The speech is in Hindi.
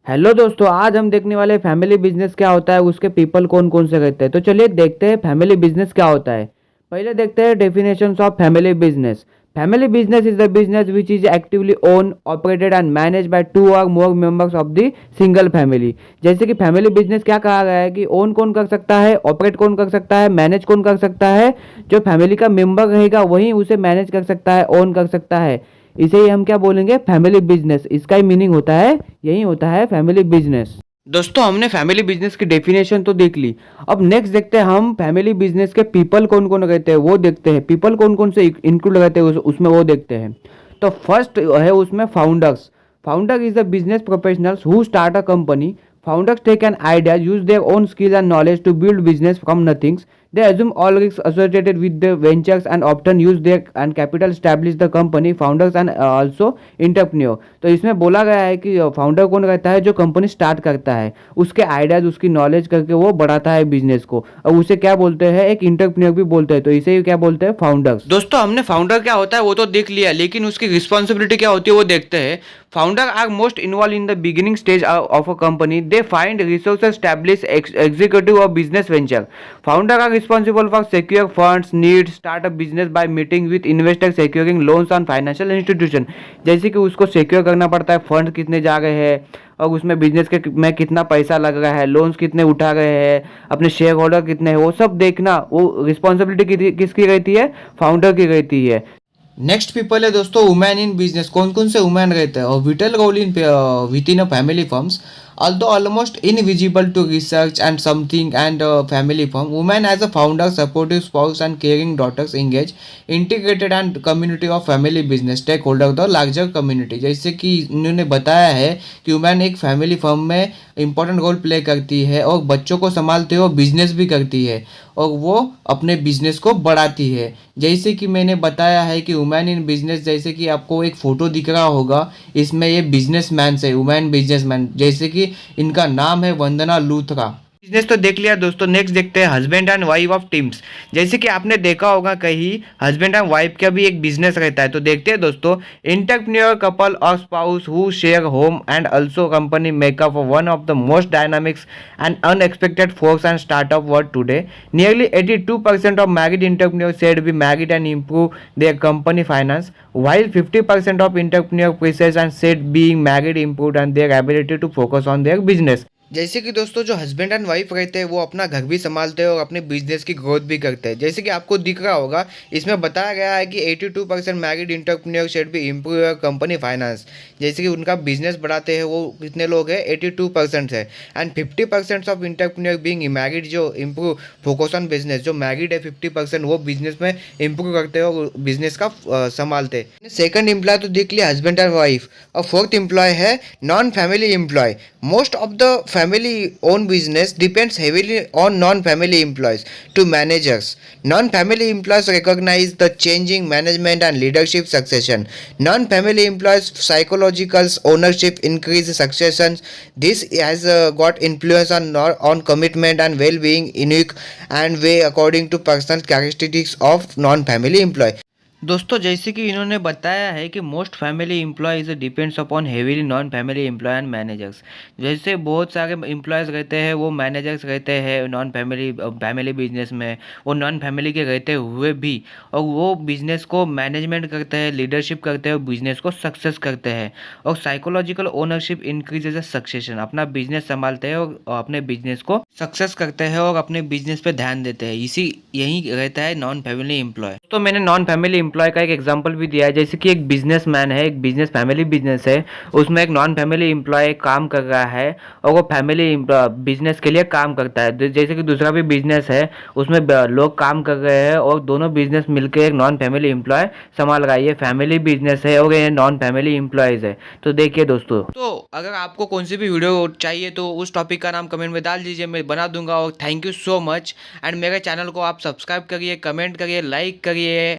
हेलो दोस्तों, आज हम देखने वाले फैमिली बिजनेस क्या होता है, उसके पीपल कौन कौन से रहते हैं। तो चलिए देखते हैं फैमिली बिजनेस क्या होता है। पहले देखते हैं definitions of family business. Family business is the business which is actively owned operated and managed by two or more members of the single family. जैसे कि फैमिली बिजनेस क्या कहा गया है कि ओन कौन कर सकता है, ऑपरेट कौन कर सकता है, मैनेज कौन कर सकता है। जो फैमिली का मेंबर रहेगा वही उसे मैनेज कर सकता है, ओन कर सकता है। इसे ही हम क्या बोलेंगे, फैमिली बिजनेस। इसका ही मीनिंग होता है, यही होता है फैमिली बिजनेस। दोस्तों, हमने फैमिली बिजनेस की डेफिनेशन तो देख ली। अब नेक्स्ट देखते हैं हम फैमिली बिजनेस के पीपल कौन कौन रहते हैं, वो देखते हैं। पीपल कौन कौन से इंक्लूड रहते हैं उसमें, वो देखते हैं। तो फर्स्ट है उसमें founders. Founder is the business professionals who start a company. Founders take an idea, use their own skills and knowledge to build business from nothing. They assume all risks associated with the ventures and often use their and capital establish the company. Founders and also entrepreneur. तो इसमें बोला गया है कि फाउंडर कौन रहता है, जो कंपनी स्टार्ट करता है, उसके आइडियाज उसकी नॉलेज करके वो बढ़ाता है बिजनेस को, और उसे क्या बोलते हैं, एक इंटरप्रेन्योर भी बोलते हैं। तो इसे क्या बोलते हैं, फाउंडर्स। दोस्तों, हमने फाउंडर क्या होता है वो तो देख लिया, लेकिन उसकी रिस्पॉन्सिबिलिटी क्या होती है वो देखते हैं। Founder are most involve in the beginning stage of a company. They find resources, establish executive or business venture. Founder are responsible for secure funds, needs, start a business by meeting with investors, securing loans on financial institution. जैसे कि उसको सिक्योर करना पड़ता है, फंड कितने जा रहे हैं और उसमें बिजनेस के में कितना पैसा लग रहा है, लोन्स कितने उठा रहे हैं, अपने शेयर होल्डर कितने हैं, वो सब देखना, वो रिस्पॉन्सिबिलिटी किसकी रहती है, फाउंडर की रहती है। नेक्स्ट पीपल है दोस्तों वुमेन इन बिजनेस। कौन कौन से वुमेन रहते हैं, और vital role in with in a family firms, although almost invisible to research and something and family firm. Women as a founder, supportive spouse and caring daughters engage integrated and community of family business stakeholder the larger community. जैसे कि इन्होंने बताया है कि वुमेन एक फैमिली फर्म में इंपॉर्टेंट रोल प्ले करती है और बच्चों को संभालते हुए बिजनेस भी करती है और वो अपने बिजनेस को बढ़ाती है। जैसे कि मैंने बताया है कि वुमेन इन बिजनेस, जैसे कि आपको एक फ़ोटो दिख रहा होगा, इसमें ये बिजनेसमैन है, वुमेन बिजनेसमैन, जैसे कि इनका नाम है वंदना लूथरा। बिजनेस तो देख लिया दोस्तों। नेक्स्ट देखते हैं husband and wife of teams. जैसे कि आपने देखा होगा कहीं हस्बैंड एंड वाइफ का भी एक बिजनेस रहता है। तो देखते हैं दोस्तों, इंटरप्रेन्योर कपल और spouse who share home and also company makeup one of the most dynamics and unexpected force and startup world today. Nearly 82% of married entrepreneur said be married and improve their company finance, while 50% of entrepreneur preces and said being married improved and their ability to focus on their business. जैसे कि दोस्तों, जो हस्बैंड एंड वाइफ रहते हैं वो अपना घर भी संभालते हैं और अपने बिजनेस की ग्रोथ भी करते हैं। जैसे कि आपको दिख रहा होगा, इसमें बताया गया है कि 82% मैरिड इंटरप्रेन्योर शेड भी इम्प्रूव योर कंपनी फाइनेंस। जैसे कि उनका बिजनेस बढ़ाते हैं वो कितने लोग हैं, 82% है। And 50% of entrepreneur being married, जो इम्प्रूव फोकस ऑन बिजनेस, जो मैरिड है 50%, वो बिजनेस में इम्प्रूव करते हैं और बिजनेस का संभालते हैं। सेकंड एम्प्लॉय तो देख लिया हस्बैंड एंड वाइफ, और फोर्थ एम्प्लॉय है non family employ. Most of the family owned business depends heavily on non-family employees to managers. Non-family employees recognize the changing management and leadership succession. Non-family employees psychological ownership increase succession. This has got influence on commitment and well-being unique and way according to personal characteristics of non-family employee. दोस्तों, जैसे कि इन्होंने बताया है कि most family employees depends upon heavily non family employ and managers. जैसे बहुत सारे एम्प्लॉयज़ रहते हैं, वो मैनेजर्स रहते हैं नॉन फैमिली फैमिली बिजनेस में, वो नॉन फैमिली के रहते हुए भी, और वो बिजनेस को मैनेजमेंट करते हैं, लीडरशिप करते हैं और बिजनेस को सक्सेस करते हैं। और साइकोलॉजिकल ओनरशिप इंक्रीजेज सक्सेशन, अपना बिजनेस संभालते हैं और अपने बिजनेस को सक्सेस करते हैं और अपने बिजनेस पे ध्यान देते हैं। यही रहता है नॉन फैमिली एम्प्लॉय। तो मैंने नॉन फैमिली एम्प्लॉय का एक एग्जांपल भी दिया है। जैसे कि एक बिजनेसमैन है, एक बिजनेस फैमिली बिजनेस है, उसमें एक नॉन फैमिली एम्प्लॉय काम कर रहा है और वो फैमिली बिजनेस के लिए काम करता है। जैसे कि दूसरा भी बिजनेस है, उसमें लोग काम कर रहे हैं और दोनों बिजनेस मिलकर एक नॉन फैमिली एम्प्लॉय संभाल रहा है। ये फैमिली बिजनेस है और ये नॉन फैमिली एम्प्लॉयज है। तो देखिए दोस्तों, तो अगर आपको कौन सी भी वीडियो चाहिए तो उस टॉपिक का नाम कमेंट में डाल दीजिए, मैं बना दूंगा। और thank you so much. And मेरे चैनल को आप सब्सक्राइब करिए, कमेंट करिए, लाइक करिए।